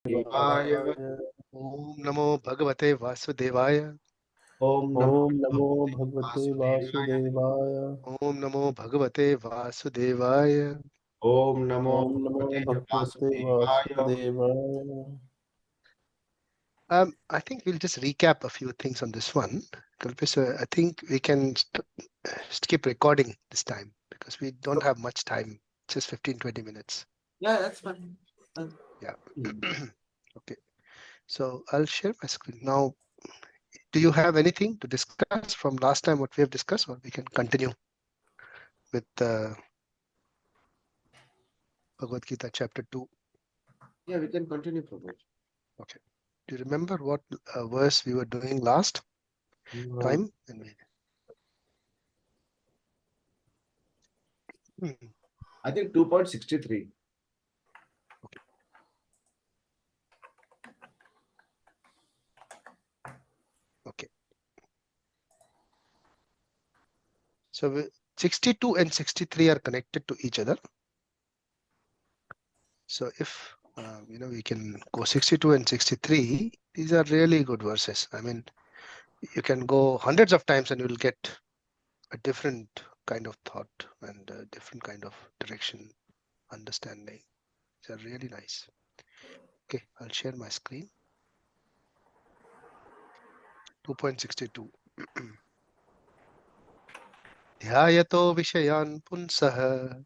Om Namo Bhagavate Vasudevaya. Om Namo Bhagavate Vasudevaya. Om Namo Bhagavate Vasudevaya. Om Namo Om Namo Bhagavate Bhagavate Vasudevaya. Vasudevaya. I think we'll just recap a few things on this one. Kalpesh, I think we can skip recording this time because we don't have much time, just 15-20 minutes. Yeah, that's fine. Yeah. Okay. So I'll share my screen. Now, do you have anything to discuss from last time what we have discussed, or we can continue with Bhagavad Gita chapter 2? Yeah, we can continue, Prabhu. Okay. Do you remember what verse we were doing last time? I think 2.63. Okay. So 62 and 63 are connected to each other. So if we can go 62 and 63, these are really good verses. I mean, you can go hundreds of times and you will get a different kind of thought and a different kind of direction, understanding. These are really nice. Okay, I'll share my screen. 2.62. Dhyayato Vishayan Punsaha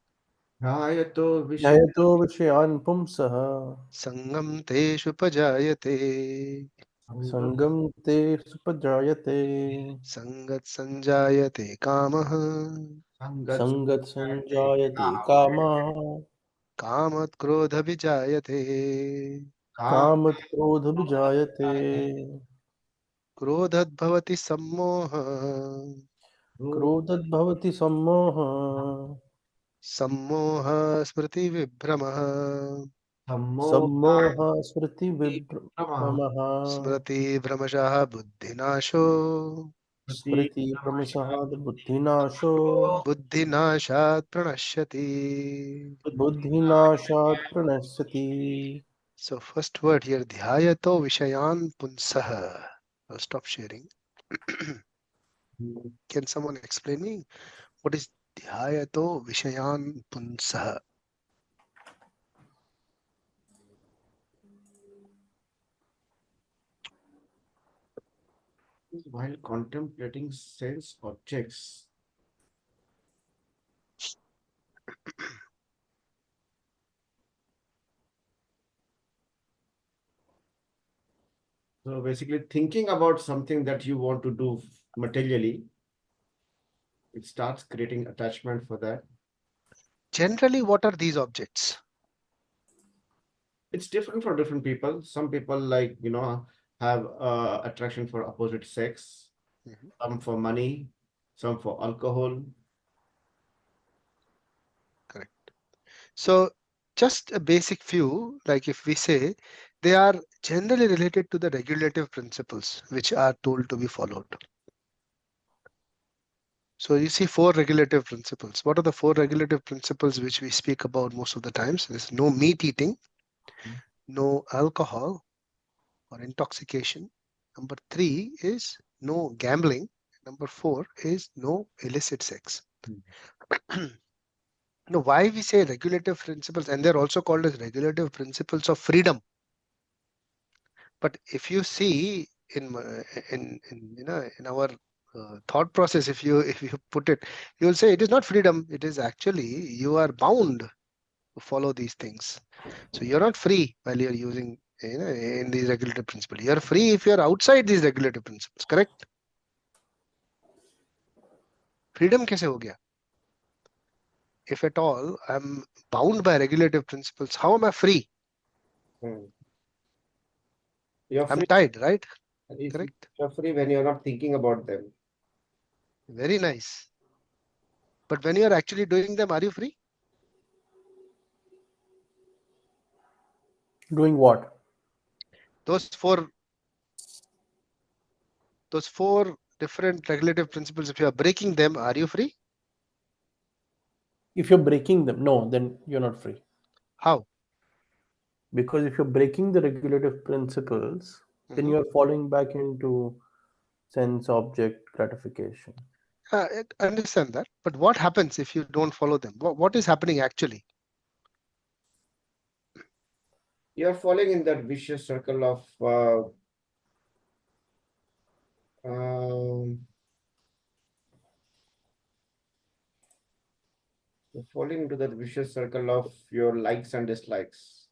Dhyayato Jayato Vishayan Pumsaha Sangam Teshu Pajayate Sangam Te Supajayate Sangat Sanjayate Kamaha Sangat Sanjayate Kama Kamat Krodha Vijayate Kamat Krodha Vijayate Krodhat Bhavati Sammoha Krodhat Bhavati Sammoha Sammoha Smriti Vibhramaha Sammoha Smriti Vibramaha Smriti Vramashah Buddhinasho Smriti Brahmasaha Buddhinasho Buddhinashat Pranashyati. Buddhinashat Pranasati. So first word here, Dhyayato Vishayan Punsaha. I'll stop sharing. Can someone explain me what is Dhyayato Vishayan Punsaha? While contemplating sense objects. So basically thinking about something that you want to do materially, it starts creating attachment for that. Generally, what are these objects? It's different for different people. Some people have attraction for opposite sex, some for money, some for alcohol. Correct. So just a basic few, like if we say, they are generally related to the regulative principles which are told to be followed. So you see 4 regulative principles. What are the 4 regulative principles which we speak about most of the times? There's no meat eating, no alcohol or intoxication. Number 3 is no gambling. Number 4 is no illicit sex. Now, why we say regulative principles, and they're also called as regulative principles of freedom. But if you see in our thought process, if you put it, you will say it is not freedom. It is actually you are bound to follow these things. So you're not free while you're using in these regulative principles. You're free if you're outside these regulative principles. Correct? Freedom कैसे हो गया? If at all I'm bound by regulative principles, how am I free? You're I'm free. tied, right? Correct. You're free when you're not thinking about them. Very nice. But when you're actually doing them, are you free? Doing what? Those four different regulative principles, if you are breaking them, are you free? If you're breaking them, no, then you're not free. How? Because if you're breaking the regulative principles, then you're falling back into sense object gratification. I understand that. But what happens if you don't follow them? What is happening actually? You're falling in that vicious circle of um, you're falling into that vicious circle of your likes and dislikes.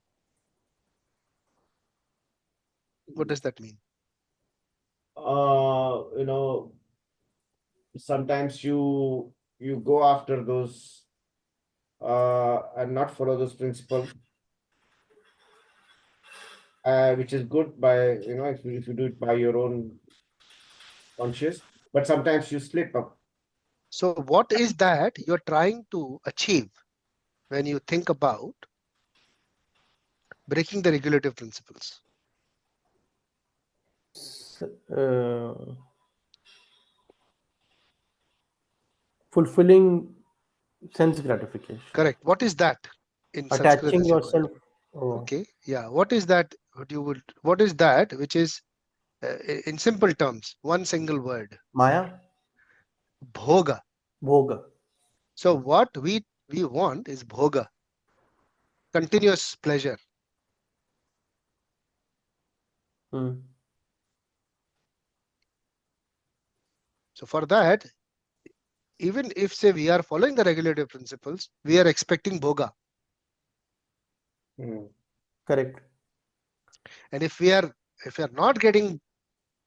What does that mean? You know, sometimes you go after those and not follow those principles, which is good by, you know, if you do it by your own conscious, but sometimes you slip up. So what is that you're trying to achieve when you think about breaking the regulative principles? Uh, Fulfilling sense gratification. Correct. What is that in Sanskrit? Attaching As you call it? yourself. Oh, Okay. Yeah. What is that? What is that which is in simple terms, one single word? Maya, Bhoga. Bhoga. So what we want is bhoga, continuous pleasure. Hmm. So for that, even if say we are following the regulative principles, we are expecting bhoga. Correct. And if we are not getting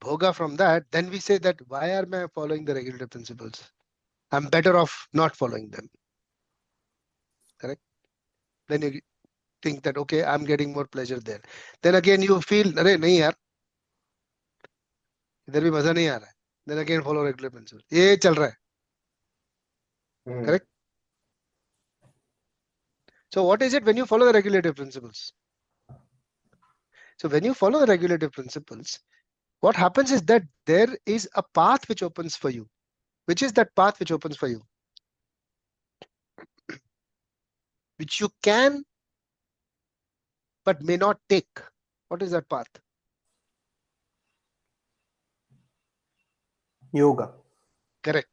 bhoga from that, then we say that why am I following the regulative principles? I'm better off not following them. Correct? Then you think that okay, I'm getting more pleasure there. Then again you feel, अरे नहीं यार, इधर भी मजा नहीं आ रहा है. Then again follow regulative principles. ये चल रहा है. Correct? So what is it when you follow the regulative principles? So when you follow the regulative principles, what happens is that there is a path which opens for you. Which is that path which opens for you? Which you can but may not take. What is that path? Yoga. Correct.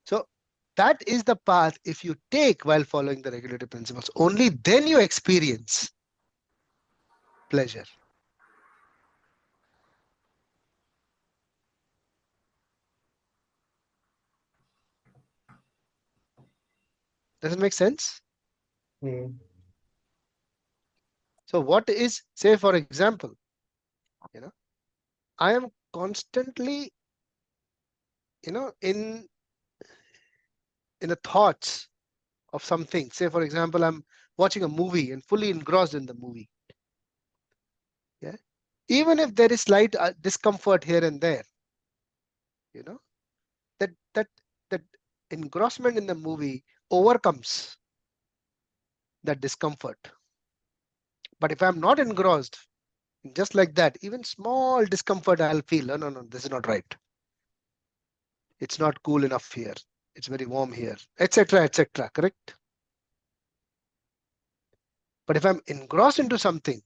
So that is the path if you take while following the regulative principles. Only then you experience pleasure. Does it make sense? So what is, say for example, I am constantly, in the thoughts of something. Say for example, I'm watching a movie and fully engrossed in the movie. Yeah. Even if there is slight discomfort here and there, that engrossment in the movie overcomes that discomfort. But if I'm not engrossed, just like that, even small discomfort I'll feel, no, this is not right. It's not cool enough here. It's very warm here, etc., etc. Correct? But if I'm engrossed into something,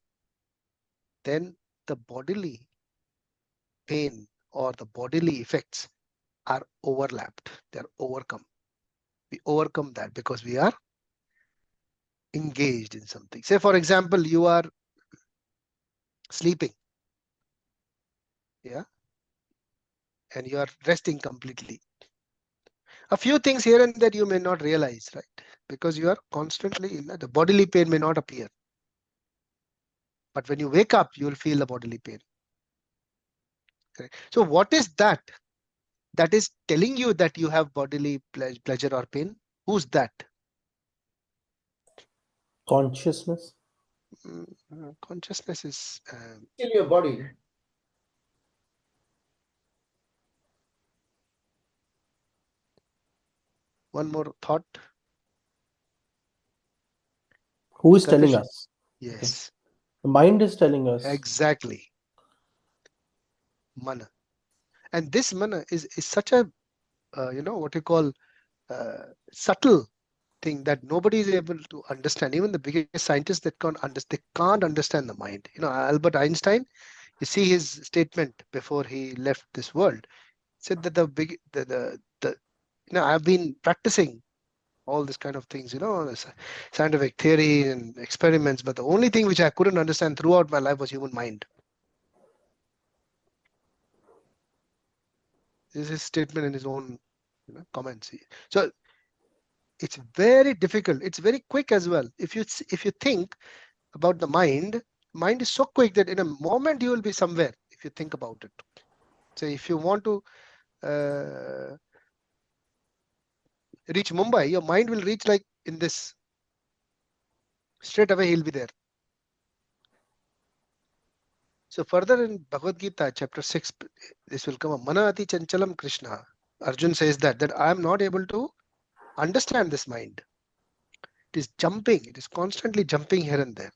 then the bodily pain or the bodily effects are overlapped. They're overcome. We overcome that because we are engaged in something. Say, for example, you are sleeping. Yeah. And you are resting completely. A few things here and there you may not realize, right? Because you are constantly in that. The bodily pain may not appear. But when you wake up, you will feel the bodily pain. Okay. So what is that? That is telling you that you have bodily pleasure or pain? Who's that? Consciousness. Consciousness is In your body. one more thought. Who is telling Confusion. us? Yes. The mind is telling us. Exactly. Mana. And this mana is such a, what you call subtle thing that nobody is able to understand. Even the biggest scientists that they can't understand the mind. Albert Einstein, you see his statement before he left this world, said that I've been practicing all this kind of things, this scientific theory and experiments, but the only thing which I couldn't understand throughout my life was human mind. This is his statement in his own comments. So it's very difficult. It's very quick as well. If you think about the mind is so quick that in a moment you will be somewhere if you think about it. So if you want to reach Mumbai, your mind will reach like in this. Straight away he'll be there. So further in Bhagavad Gita, chapter 6, this will come. Manati chanchalam Krishna. Arjun says that I am not able to understand this mind. It is jumping. It is constantly jumping here and there.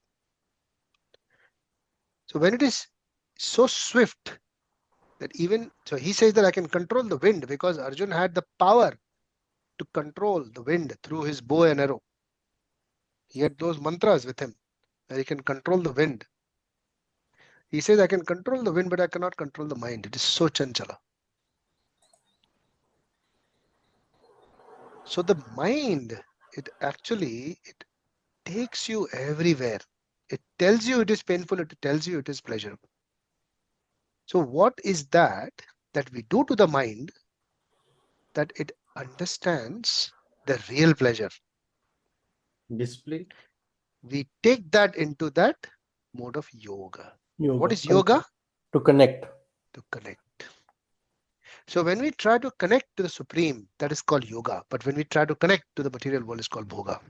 So when it is so swift that so he says that I can control the wind because Arjun had the power to control the wind through his bow and arrow. He had those mantras with him where he can control the wind. He says, I can control the wind, but I cannot control the mind. It is so chanchala. So the mind, it takes you everywhere. It tells you it is painful. It tells you it is pleasure. So what is that we do to the mind that it understands the real pleasure? Display. We take that into that mode of yoga. What is Yoga. yoga? To connect. To connect. So when we try to connect to the Supreme, that is called yoga. But when we try to connect to the material world, it's called bhoga.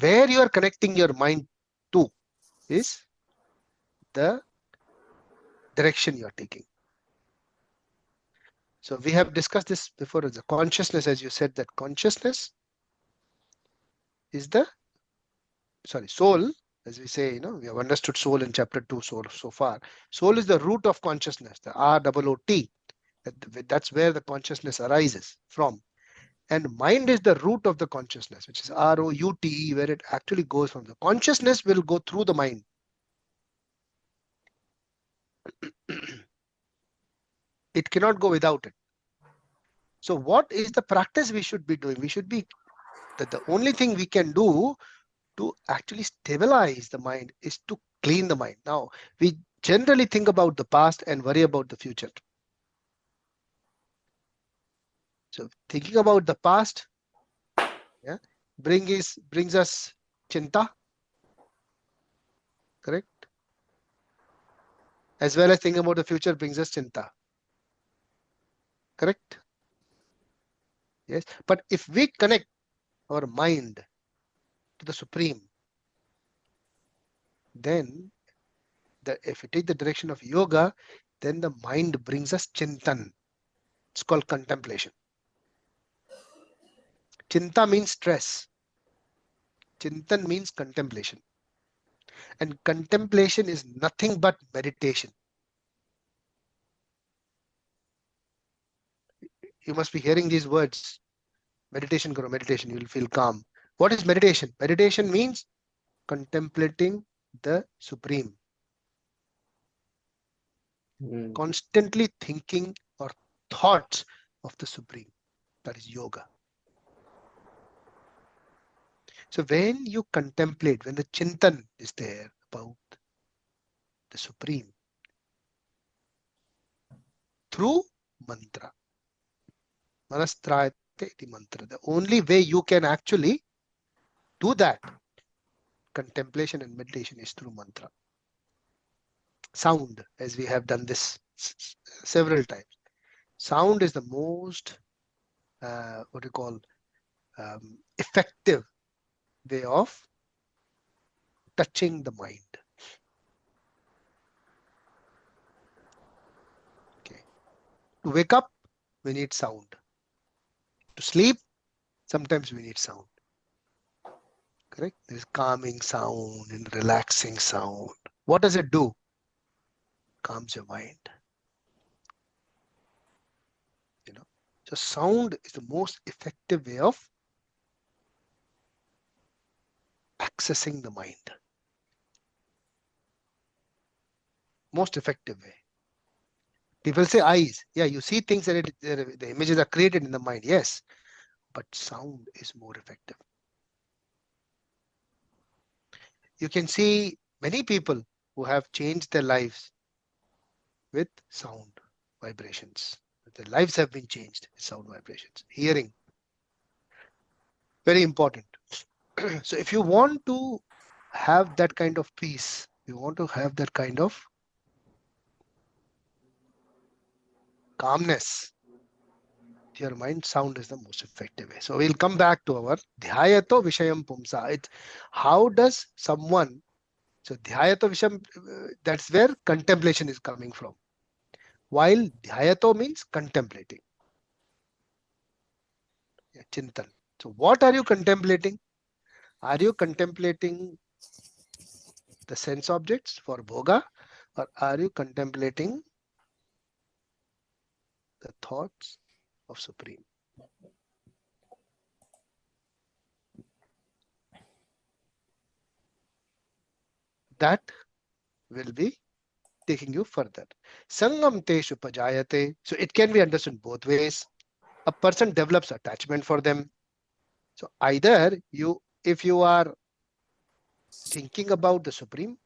Where you are connecting your mind to is the direction you are taking. So we have discussed this before. As a consciousness, as you said, that consciousness is soul, as we say, we have understood soul in chapter 2 so far. Soul is the root of consciousness, the ROOT. That's where the consciousness arises from. And mind is the root of the consciousness, which is ROUTE, where it actually goes from. The consciousness will go through the mind. It cannot go without it. So what is the practice we should be doing? We should be, the only thing we can do to actually stabilize the mind is to clean the mind. Now, we generally think about the past and worry about the future. So thinking about the past, brings us chinta, correct? As well as thinking about the future brings us chinta, correct? Yes. But if we connect our mind to the Supreme, then if we take the direction of yoga, then the mind brings us chintan. It's called contemplation. Chinta means stress. Chintan means contemplation. And contemplation is nothing but meditation. You must be hearing these words. Meditation, Guru, meditation, you will feel calm. What is meditation? Meditation means contemplating the Supreme. Constantly thinking or thoughts of the Supreme. That is yoga. So when you contemplate, when the chintan is there about the Supreme through mantra, manastrayate iti mantra, the only way you can actually do that contemplation and meditation is through mantra. Sound, as we have done this several times. Sound is the most, effective way of touching the mind. Okay. To wake up, we need sound. To sleep, sometimes we need sound. Correct? There is calming sound and relaxing sound. What does it do? Calms your mind. So sound is the most effective way of accessing the mind. Most effective way. People say eyes. Yeah, you see things and the images are created in the mind. Yes, but sound is more effective. You can see many people who have changed their lives with sound vibrations. Their lives have been changed with sound vibrations. Hearing, very important. So if you want to have that kind of peace, you want to have that kind of calmness, your mind, sound is the most effective way. So we'll come back to our dhyato vishayam pumsa. How does someone, so dhyato vishayam, that's where contemplation is coming from. While dhyato means contemplating. Yeah, chintan. So what are you contemplating? Are you contemplating the sense objects for bhoga, or are you contemplating the thoughts of Supreme? That will be taking you further. Sangam teshu pajayate. So it can be understood both ways. A person develops attachment for them. So either you, if you are thinking about the Supreme,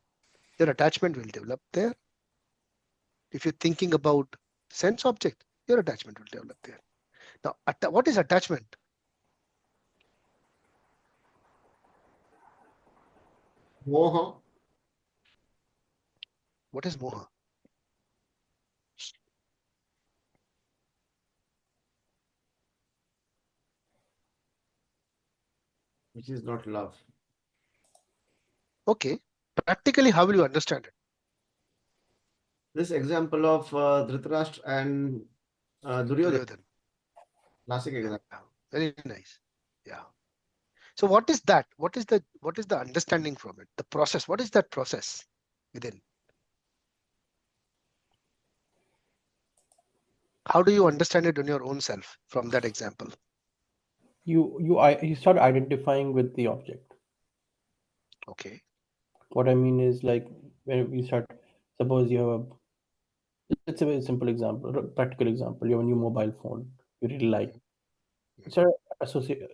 your attachment will develop there. If you're thinking about sense object, your attachment will develop there. Now, what is attachment? Moha, What is moha? which is not love. Okay. Practically, how will you understand it? This example of Dhritarashtra and Duryodhana, Duryodhan. classic Yeah, example. very nice. Yeah. So what is that? What is the understanding from it? The process. What is that process within? How do you understand it in your own self from that example? You start identifying with the object. Okay. What I mean is, like, when you start, suppose you have a, let's say, a very simple example, practical example. You have a new mobile phone you really like. You start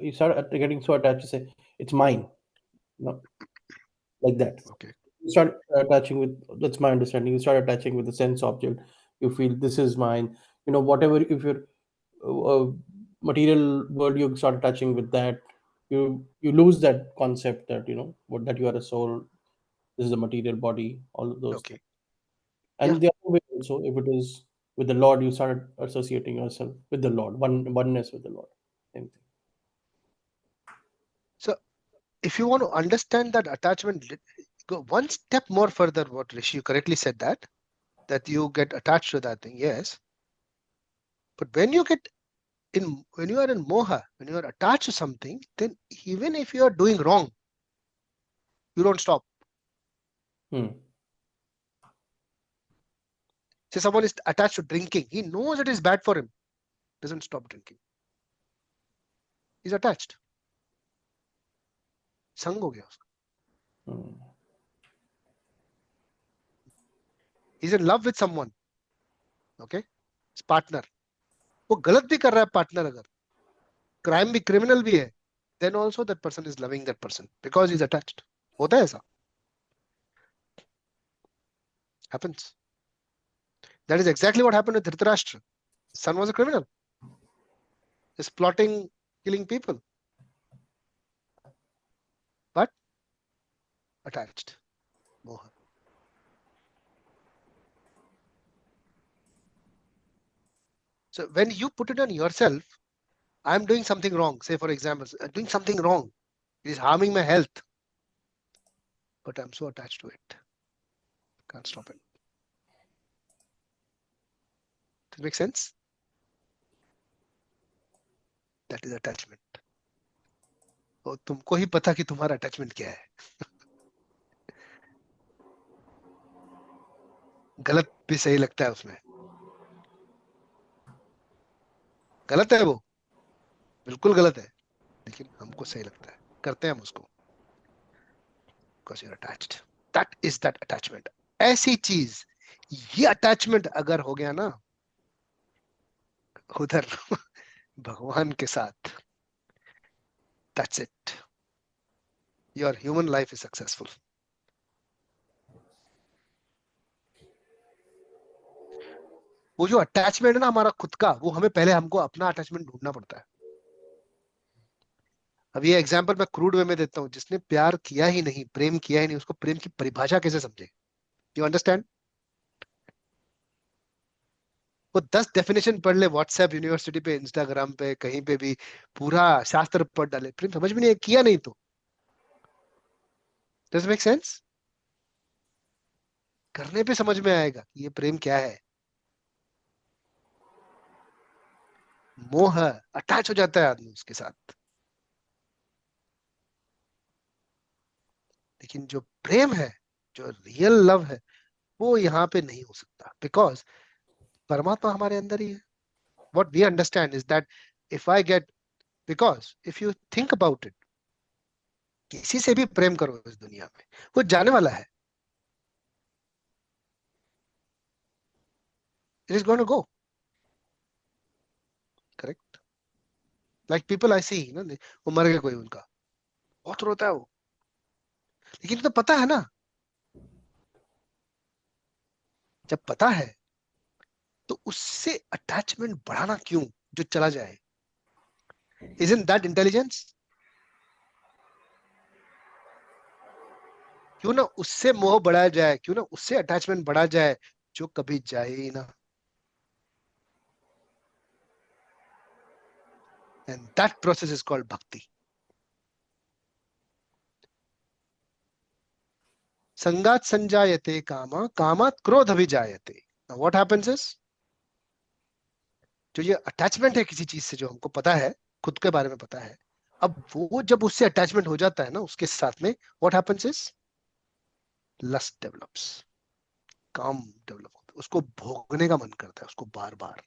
you start getting so attached to say it's mine, like that. Okay. You start attaching with, that's my understanding. You start attaching with the sense object. You feel this is mine. Whatever, if you're material world, you start attaching with that. You lose that concept that what, that you are a soul. This is a material body. All of those things. Okay. Yeah. And the other way also, if it is with the Lord, you start associating yourself with the Lord, oneness with the Lord. Same thing. So if you want to understand that attachment, go one step more further. What Rishi, you correctly said that you get attached to that thing. Yes. But when you are in moha, when you are attached to something, then even if you are doing wrong, you don't stop. Hmm. Say someone is attached to drinking, he knows it is bad for him, doesn't stop drinking. He's attached. संग हो गया उसका. Hmm. He's in love with someone. Okay, his partner. वो गलत भी कर रहा है partner अगर, crime भी, criminal भी है, then also that person is loving that person because he's attached. होता है ऐसा. Happens. That is exactly what happened with Dhritarashtra. His son was a criminal. He's plotting, killing people. But attached. Moha. So when you put it on yourself, I'm doing something wrong. Say for example, doing something wrong. It is harming my health. But I'm so attached to it. Can't stop it. Does it make sense? That is attachment. और तुमको ही पता कि तुम्हारा attachment क्या है. गलत भी सही लगता है उसमें. गलत है वो, बिल्कुल गलत है, लेकिन हमको सही लगता है, करते हैं हम उसको. because you're attached. That is that attachment. ऐसी चीज, ये attachment अगर हो गया ना उधर भगवान के साथ, that's it. Your human life is successful. वो जो अटैचमेंट है ना हमारा खुद का, वो हमें पहले हमको अपना अटैचमेंट ढूंढना पड़ता है. अब ये एग्जांपल मैं क्रूड वे में देता हूँ. जिसने प्यार किया ही नहीं, प्रेम किया ही नहीं, उसको प्रेम की परिभाषा कैसे समझे? You understand? वो 10 डेफिनेशन पढ़ ले व्हाट्सएप, यूनिवर्सिटी पे, इंस्टाग्राम पे, कहीं पे भी, पूरा शास्त्र पढ़ डाले, प्रेम समझ में नहीं किया नहीं तो. Does make sense? करने पे समझ में आएगा कि ये प्रेम क्या है. मोह, अटैच हो जाता है आदमी उसके साथ. लेकिन जो प्रेम है, जो रियल लव है, वो यहाँ पे नहीं हो सकता, बिकॉज परमात्मा हमारे अंदर ही है. What we understand is that if I get, because if you think about it, किसी से भी प्रेम करो इस दुनिया में, वो जाने वाला है. It is going to go. Correct? Like people I see, वो मर गया कोई उनका, बहुत रोता है वो. लेकिन तो पता है ना, जब पता है तो उससे अटैचमेंट बढ़ाना क्यों, जो चला जाए? Isn't that intelligence? क्यों ना उससे मोह बढ़ाया जाए, क्यों ना उससे अटैचमेंट बढ़ा जाए जो कभी जाए ही ना. And that process is called bhakti. संगात संजायते कामा, कामात क्रोध अभिजायते. Now what happens is, जो ये अटैचमेंट है किसी चीज से, जो हमको पता है, खुद के बारे में पता है, अब वो जब उससे अटैचमेंट हो जाता है ना उसके साथ में, what happens is, lust develops, काम डेवलप होता है, उसको भोगने का मन करता है, उसको बार बार.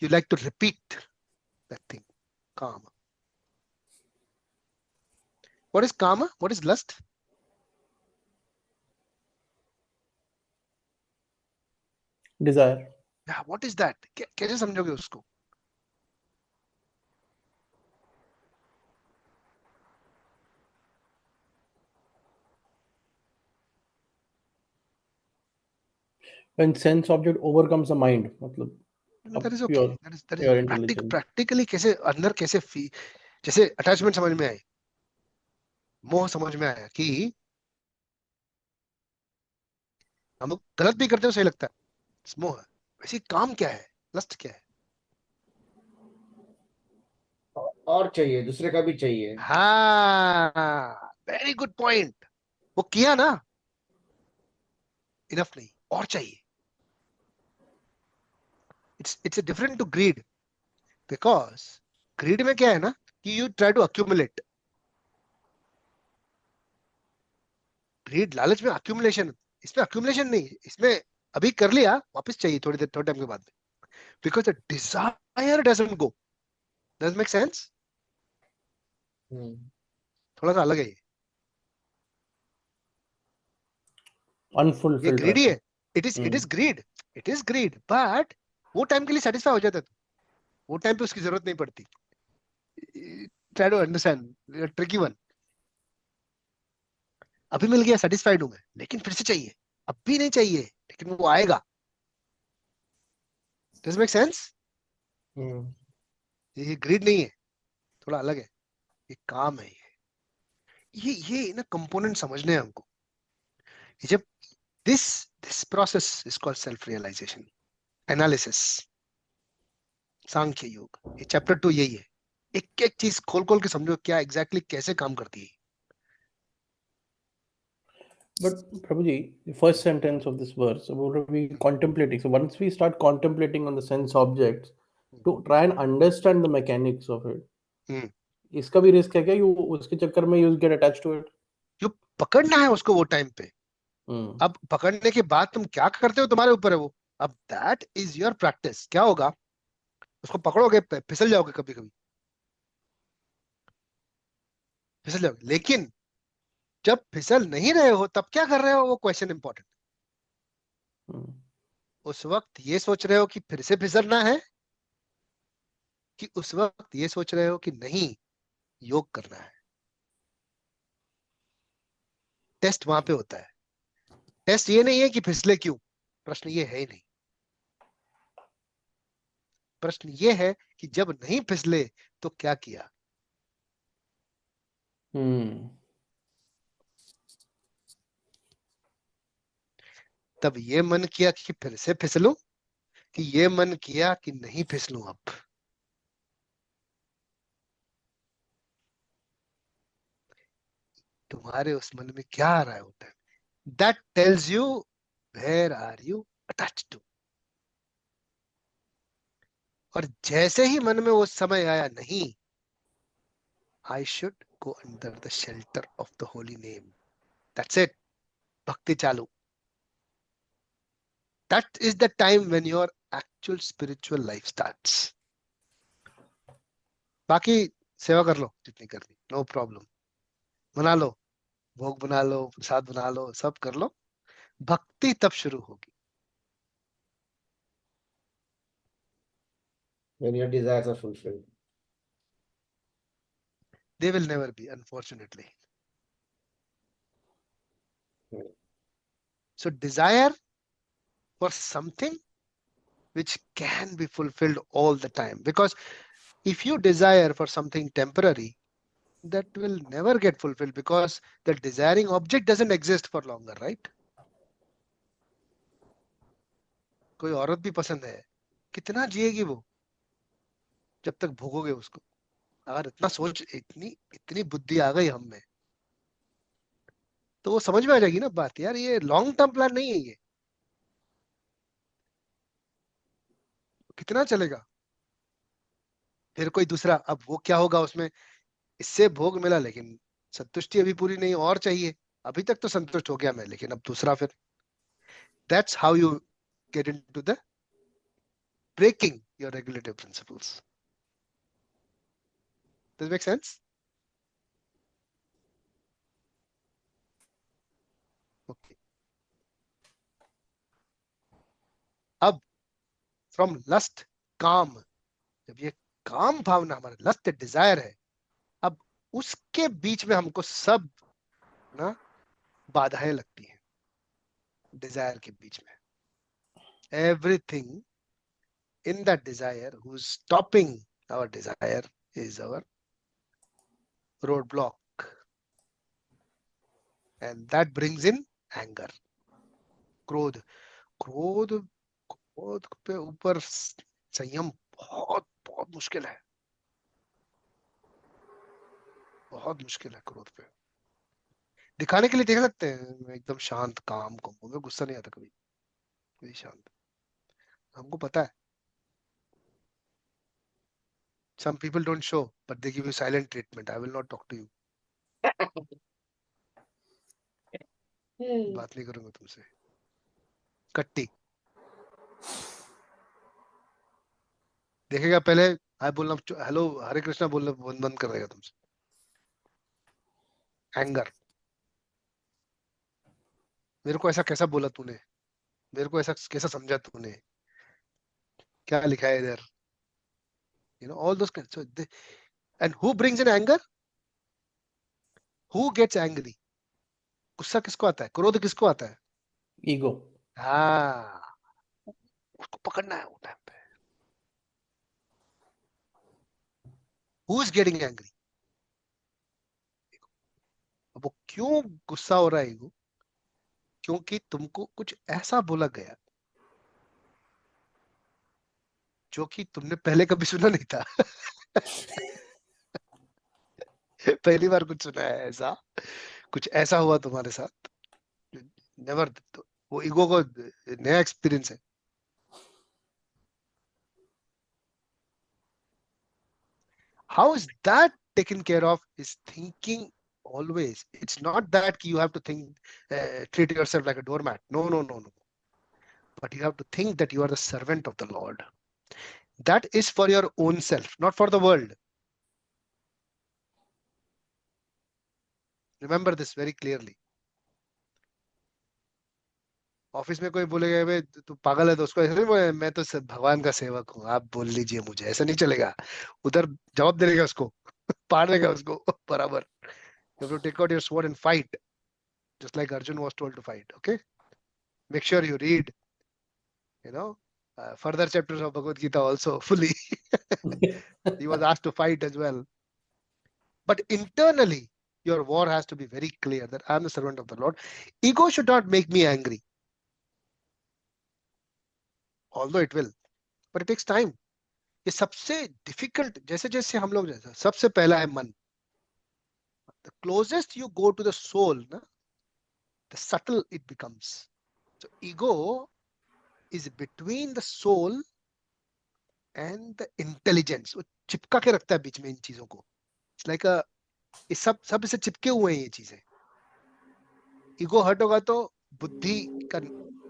You like to repeat that thing. Kama. What is kama? What is lust? Desire. Yeah, what is that? कैसे समझोगे उसको? When sense object overcomes the mind, मतलब That is your okay. That is intelligence. practically कैसे अंदर कैसे जैसे attachment समझ में आई, मोह समझ में आया कि हम लोग गलत भी करते हो, सही लगता है, मोह है. वैसे काम क्या है, लस्ट क्या है? और चाहिए, दूसरे का भी चाहिए. हाँ, वेरी गुड पॉइंट. वो किया ना, इनफ नहीं, और चाहिए. It's different to grid, because grid में क्या है ना कि you try to accumulate. Grid, लालच में अक्यूमुलेशन. इसमें अक्यूमुलेशन नहीं, इसमें अभी कर लिया, वापस चाहिए थोड़ी देर, थोड़े टाइम के बाद में. Because the desire doesn't go. Does make sense? थोड़ा सा अलग है ये. ये Unfulfilled ग्रीडी रहता है. It is greed. It is greed, but वो टाइम के लिए सेटिस्फाई हो जाता है, तो वो टाइम पे उसकी जरूरत नहीं पड़ती. Try to understand, tricky one. अभी मिल गया, सेटिस्फाइड हूं मैं, लेकिन फिर से चाहिए. अब भी नहीं चाहिए, लेकिन वो आएगा. Does make sense? ये ग्रीड नहीं है, थोड़ा अलग है. ये काम है. ये ना कंपोनेंट समझने हैं हमको. ये जब this process is called self realization, analysis, Sankhya Yoga. ये चैप्टर 2 यही है. एक एक चीज खोल खोल के समझो क्या एग्जैक्टली कैसे काम करती है. But Prabhuji, the first sentence of this verse, what are we contemplating? So once we start contemplating on the sense objects to try and understand the mechanics of it, हम्म. इसका भी रिस्क है क्या? You उसके चक्कर में you get attached to it. जो पकड़ना है उसको वो टाइम पे. अब पकड़ने के बाद तुम क्या करते हो तुम्हारे ऊपर है वो. अब दैट इज योर प्रैक्टिस. क्या होगा, उसको पकड़ोगे, फिसल जाओगे, कभी कभी फिसल जाओगे, लेकिन जब फिसल नहीं रहे हो तब क्या कर रहे हो, वो क्वेश्चन इंपॉर्टेंट। उस वक्त ये सोच रहे हो कि फिर से फिसलना है, कि उस वक्त ये सोच रहे हो कि नहीं, योग करना है। टेस्ट वहां पे होता है। टेस्ट ये नहीं है कि फिसले क्यों, प्रश्न ये है ही नहीं। प्रश्न ये है कि जब नहीं फिसले तो क्या किया। तब ये मन किया कि फिर से फिसलूं, कि ये मन किया कि नहीं फिसलूं अब। तुम्हारे उस मन में क्या आ रहा है होता है, that tells you where are you attached to. और जैसे ही मन में वो समय आया, नहीं, I should go under the shelter of the holy name, that's it, bhakti चालू। That is the time when your actual spiritual life starts. बाकी सेवा कर लो जितनी करनी, नो प्रॉब्लम, बना लो, भोग बना लो, प्रसाद बना लो, सब कर लो, भक्ति तब शुरू होगी। When your desires are fulfilled. They will never be, unfortunately. So desire for something which can be fulfilled all the time, because if you desire for something temporary, that will never get fulfilled, because the desiring object doesn't exist for longer, right? कोई औरत भी पसंद है, कितना जिएगी वो जब तक भोगोगे उसको। अगर इतना सोच, इतनी इतनी बुद्धि आ गई हम में, तो वो समझ में आ जाएगी ना बात, यार ये लॉन्ग टर्म प्लान नहीं है ये, कितना चलेगा। फिर कोई दूसरा, अब वो क्या होगा उसमें, इससे भोग मिला लेकिन संतुष्टि अभी पूरी नहीं, और चाहिए। अभी तक तो संतुष्ट हो गया मैं, लेकिन अब दूसरा फिर। That's how you get into the breaking your regulative principles. Does it make sense? Okay. अब फ्रॉम लस्ट, काम, जब ये काम भावना हमारे लस्ट डिजायर है, अब उसके बीच में हमको सब ना बाधाएं लगती हैं, डिजायर के बीच में। Everything in that desire who's stopping our desire is our roadblock, and that brings in anger, क्रोध। क्रोध, क्रोध पे ऊपर संयम बहुत बहुत मुश्किल है, बहुत मुश्किल है क्रोध पे। दिखाने के लिए देख सकते हैं मैं एकदम शांत काम को, मुझे गुस्सा नहीं आता कभी, कभी शांत, हमको पता है। some people don't show but they give you silent treatment, I will not talk to you, बात नहीं करूंगा तुमसे, कट्टी। देखेगा पहले, हाय बोलना, हेलो हरे कृष्णा बोलना बंद कर देगा तुमसे। एंगर, मेरे को ऐसा कैसा बोला तूने, मेरे को ऐसा कैसा समझा तूने, क्या लिखा है इधर, all those kinds. So and who brings in anger, who gets angry, गुस्सा किसको आता है, क्रोध किसको आता है, ईगो। हाँ, उसको पकड़ना है वो टाइम पे। who is getting angry, अब वो क्यों गुस्सा हो रहा है ईगो, क्योंकि तुमको कुछ ऐसा बोला गया जो कि तुमने पहले कभी सुना नहीं था। पहली बार कुछ सुना है ऐसा, कुछ ऐसा हुआ तुम्हारे साथ, नेवर, वो ईगो को नया एक्सपीरियंस है। How is that taken care of is thinking always. It's not that you have to think, treat yourself like a doormat. No, no, no, no. But you have to think that you are the servant of the Lord. That is for your own self, not for the world. Remember this very clearly. Office में कोई बोलेगा भाई तू पागल है तो उसको ऐसे नहीं बोले मैं तो भगवान का सेवक हूँ आप बोल लीजिए मुझे, ऐसा नहीं चलेगा. उधर जवाब देगा उसको, पाड़ देगा उसको बराबर. You have to take out your sword and fight, just like Arjun was told to fight. Okay, make sure you read, you know, further chapters of Bhagavad Gita also fully. He was asked to fight as well. But internally, your war has to be very clear that I am the servant of the Lord. Ego should not make me angry, although it will, but it takes time. ये सबसे difficult, जैसे जैसे हम लोग जैसे सबसे पहला है मन. The closest you go to the soul, na, the subtle it becomes. So ego is between the soul and the intelligence. वो चिपका के रखता है बीच में इन चीजों को. It's like a, ये सब इसे चिपके हुए हैं ये चीजें. ईगो हर्ट होगा तो बुद्धि का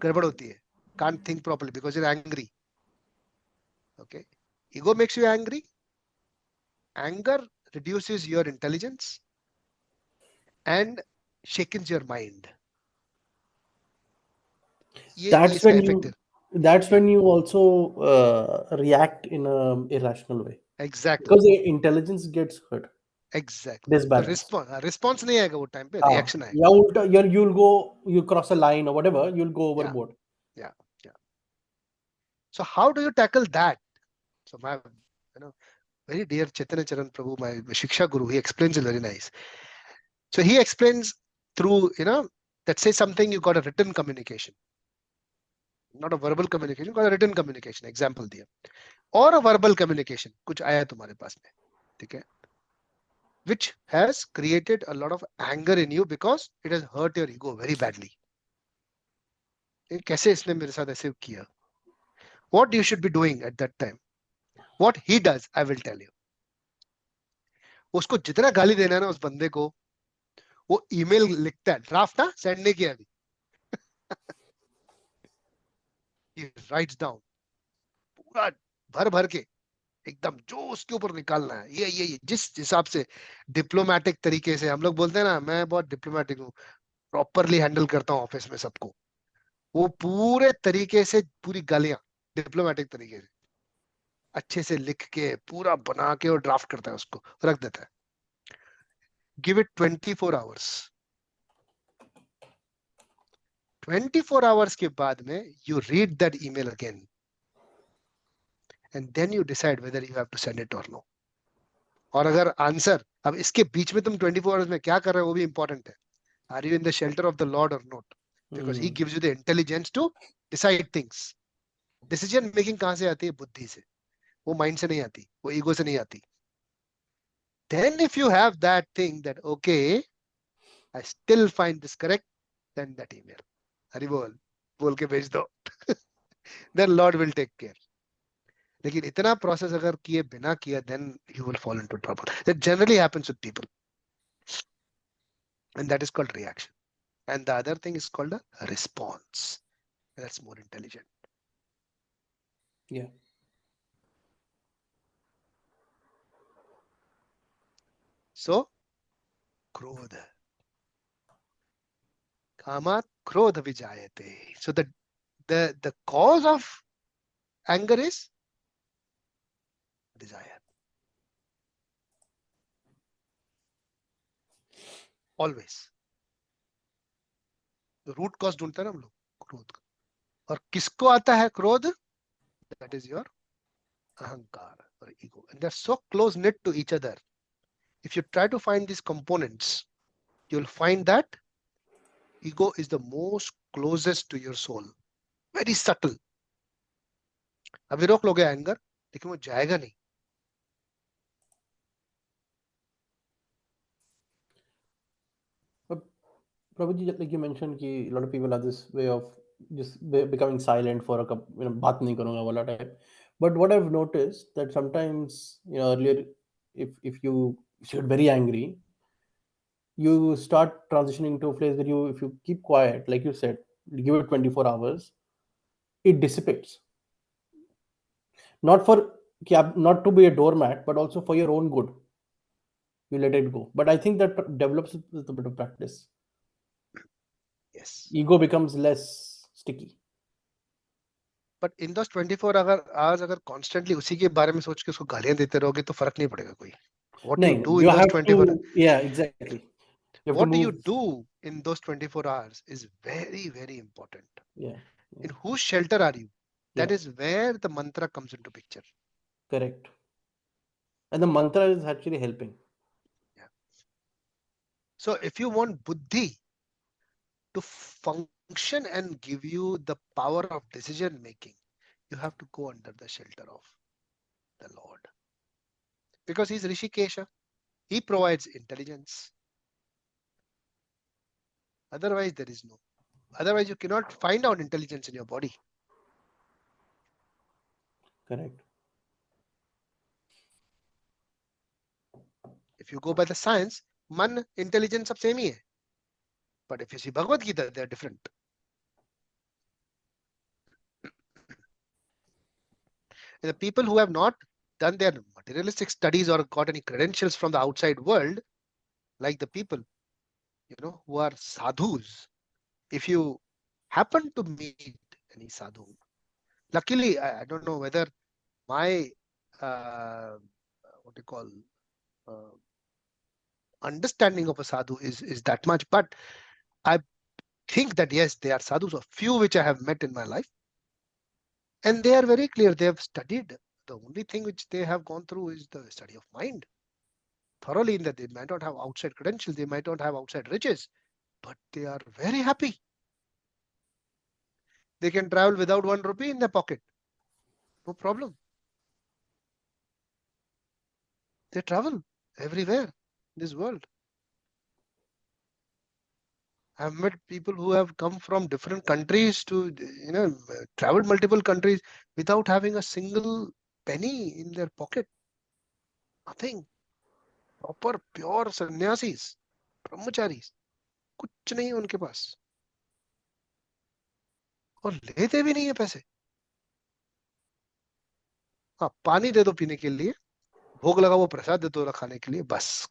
गड़बड़ होती है. Can't think properly because you're angry. Okay, ego makes you angry. Anger reduces your intelligence and shakens your mind. ये That's इसका when इफेक्ट है. that's when you also react in a irrational way, Exactly. because the intelligence gets hurt, Exactly. तो disbalanced. Response नहीं आएगा वो time पे, हाँ, reaction आएगा. या उल्टा, you'll go, you cross a line or whatever, you'll go overboard. Yeah. So how do you tackle that? So my, very dear Chaitanya Charan Prabhu, my Shiksha Guru, he explains it very nice. So he explains through, that says something, you got a written communication. Not a verbal communication, you got a written communication. Example दिया. Or a verbal communication, कुछ आया तुम्हारे पास में, ठीक है? Which has created a lot of anger in you because it has hurt your ego very badly. कैसे इसने मेरे साथ ऐसे किया? What you should be doing at that time? What he does, I will tell you. उसको जितना गाली देना है ना उस बंदे को, वो ईमेल लिखता है, ड्राफ्ट ना सेंड नहीं किया अभी. He writes down पूरा भर भर के एकदम जो उसके ऊपर निकालना है. ये जिस हिसाब से डिप्लोमेटिक तरीके से, हम लोग बोलते हैं ना मैं बहुत डिप्लोमेटिक हूँ, प्रॉपरली हैंडल करता हूँ ऑफिस में सबको, वो पूरे तरीके से पूरी गालियां डिप्लोमेटिक तरीके से अच्छे से लिख के पूरा बना के और ड्राफ्ट करता है, उसको रख देता है. Give it 24 hours. 24 आवर्स के बाद में you read that email again and then you decide whether you have to send it और नो. और अगर आंसर, अब इसके बीच में तुम 24 आवर्स में क्या कर रहे हो वो भी इंपॉर्टेंट है. Are you in the shelter of the lord or not? Because he gives you the intelligence to decide things. Decision making कहां से आती है? बुद्धि से. वो माइंड से नहीं आती, वो ईगो से नहीं आती. Then if you have that thing that okay, I still find this correct, send that email. Hari बोल के भेज दो. Then Lord will take care. लेकिन इतना प्रोसेस अगर किए बिना किया, then you will fall into trouble. That generally happens with people, and that is called reaction. And the other thing is called a response. That's more intelligent. Yeah. So, krodha. Kamat krodha vijayate. So the cause of anger is desire. Always. Root cause ढूंढते हैं ना हम लोग क्रोध का. और किसको आता है क्रोध? दैट इज योर अहंकार और ego, and they are so close knit to each other. If you try to find these components, you'll find that ego is the most closest to your soul. Very subtle. अभी रोक लोगे anger, लेकिन वो जाएगा नहीं. Prabhuji, like you mentioned, कि a lot of people have this way of just becoming silent for a couple, बात नहीं करूँगा वाला type. But what I've noticed that sometimes, earlier, if you're very angry, you start transitioning to a place where if you keep quiet, like you said, you give it 24 hours, it dissipates. Not for not to be a doormat, but also for your own good. you let it go. But I think that develops with a bit of practice. Yes. Ego becomes less sticky. But in those 24 hours अगर constantly उसी के बारे में सोच के उसको गालियां देते रहोगे तो फर्क नहीं पड़ेगा कोई. What do you No, do you in those have 24 hours? to, yeah, exactly. You have to What do you move. do in those 24 hours is very, very important. Yeah, In whose shelter are you? That yeah, is where the mantra comes into picture. correct. And the mantra is actually helping. Yeah. So if you want buddhi to function and give you the power of decision making, you have to go under the shelter of the Lord. Because he's Rishikesha. He provides intelligence. Otherwise, there is no. Otherwise, you cannot find out intelligence in your body. Correct. If you go by the science, man, intelligence सब same ही है. But if you see Bhagavad Gita, they are different. And the people who have not done their materialistic studies or got any credentials from the outside world, like the people, who are sadhus, if you happen to meet any sadhu, luckily, I don't know whether my what you call understanding of a sadhu is that much, but I think that yes, they are sadhus, a few which I have met in my life, and they are very clear. They have studied. The only thing which they have gone through is the study of mind thoroughly, in that they might not have outside credentials, they might not have outside riches, but they are very happy. They can travel without 1 rupee in their pocket. No problem. They travel everywhere in this world. I've met people who have come from different countries to, traveled multiple countries without having a single penny in their pocket. Nothing. Proper, pure sannyasis, brahmacharis. कुछ नहीं है उनके पास और लेते भी नहीं है पैसे. हाँ, पानी दे दो पीने के लिए, भोग लगा वो प्रसाद दे दो खाने के लिए, बस.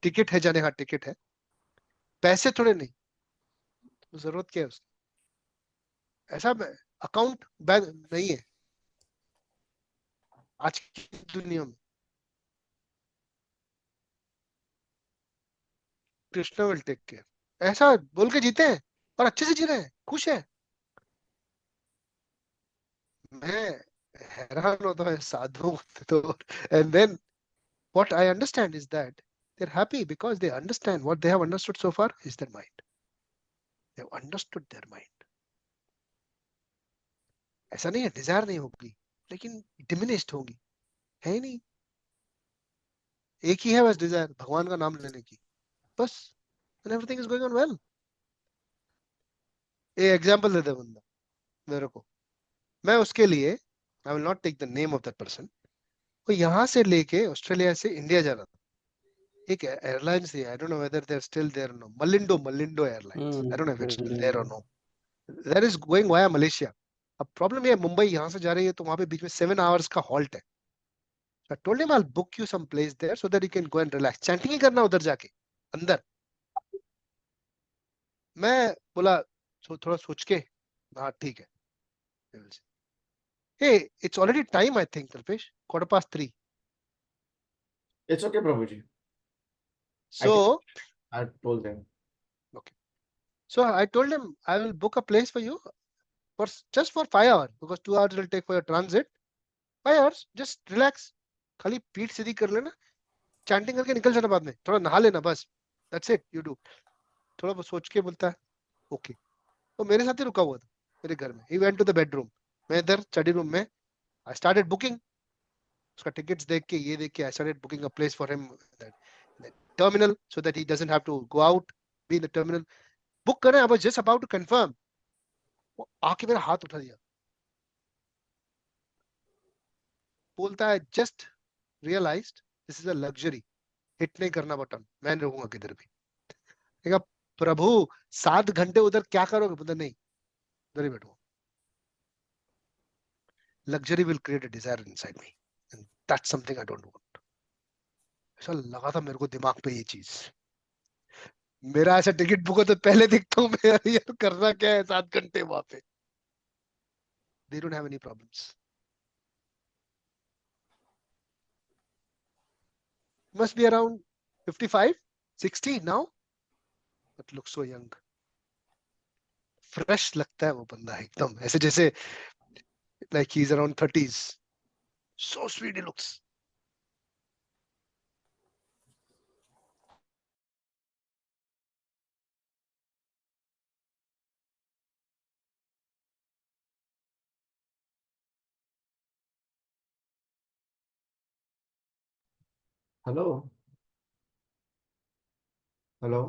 टिकट है जाने का, टिकट है, पैसे थोड़े नहीं. तो जरूरत क्या है उसकी? ऐसा अकाउंट बैंक नहीं है आज की दुनिया में. कृष्णा विल टेक केयर, ऐसा बोल के जीते हैं और अच्छे से जी रहे हैं, खुश है. मैं हैरान होता है साधुओं तो. And then what I understand is that they're happy because they understand what they have understood so far is their mind. They have understood their mind. ऐसा नहीं है डिजायर नहीं होगी, लेकिन डिमिनिश्ड होगी, है ही नहीं. एक ही है बस डिजायर, भगवान का नाम लेने की, बस. and everything is going on well. एक एग्जांपल दे दे बंदा मेरे को, मैं उसके लिए, I will not take the name of that person, वो यहाँ से लेके ऑस्ट्रेलिया से इंडिया जा रहा था. एक एयरलाइन से, I don't know whether they are still there, no, Malindo airlines, I don't know if it's still there or no. That is going via Malaysia. अब प्रॉब्लम ये है, मुंबई यहाँ से जा रही है तो वहां पे बीच में 7 hours का हॉल्ट है. So I told him I'll book you some place there so that you can go and relax. Chanting ही करना उधर जाके अंदर. मैं बोला थोड़ा सोच के, हाँ ठीक है. Hey, it's already time, I think, Kalpesh. 3:15. It's okay, Prabhuji. So, I told them. okay. So I told him I will book a place for you for just for 5 hours because 2 hours will take for your transit. 5 hours, just relax. खाली पीठ सीधी कर लेना, chanting करके निकल जाना, बाद में थोड़ा नहा लेना, बस. That's it, you do. थोड़ा बहुत सोच के बोलता है ओके. तो मेरे साथ ही रुका हुआ था मेरे घर में. He went to the bedroom. मैं इधर स्टडी रूम में, I started booking. उसका टिकट्स देख के, ये देख के, I started booking a place for him in the terminal so that he doesn't have to go out, be in the terminal. Book करें, I was just about to confirm. वो आके मेरा हाथ उठा दिया, बोलता है just realised this is a luxury, hit नहीं करना बटन, मैं रहूंगा किधर भी. देखा प्रभु 7 घंटे उधर क्या करोगे? बोलता नहीं, उधर ही बैठो. Luxury will create a desire inside me, and that's something I don't want. ऐसा लगा था मेरे को दिमाग पे ये चीज। मेरा ऐसा टिकट बुक हो तो पहले देखता हूँ मैं, यार करना क्या है 7 घंटे वहां पे। They don't have any problems. Must be around 55 60 now, but look so young. Fresh लगता है वो बंदा एकदम, ऐसे जैसे like he is around 30s। So sweet he looks. Hello hello.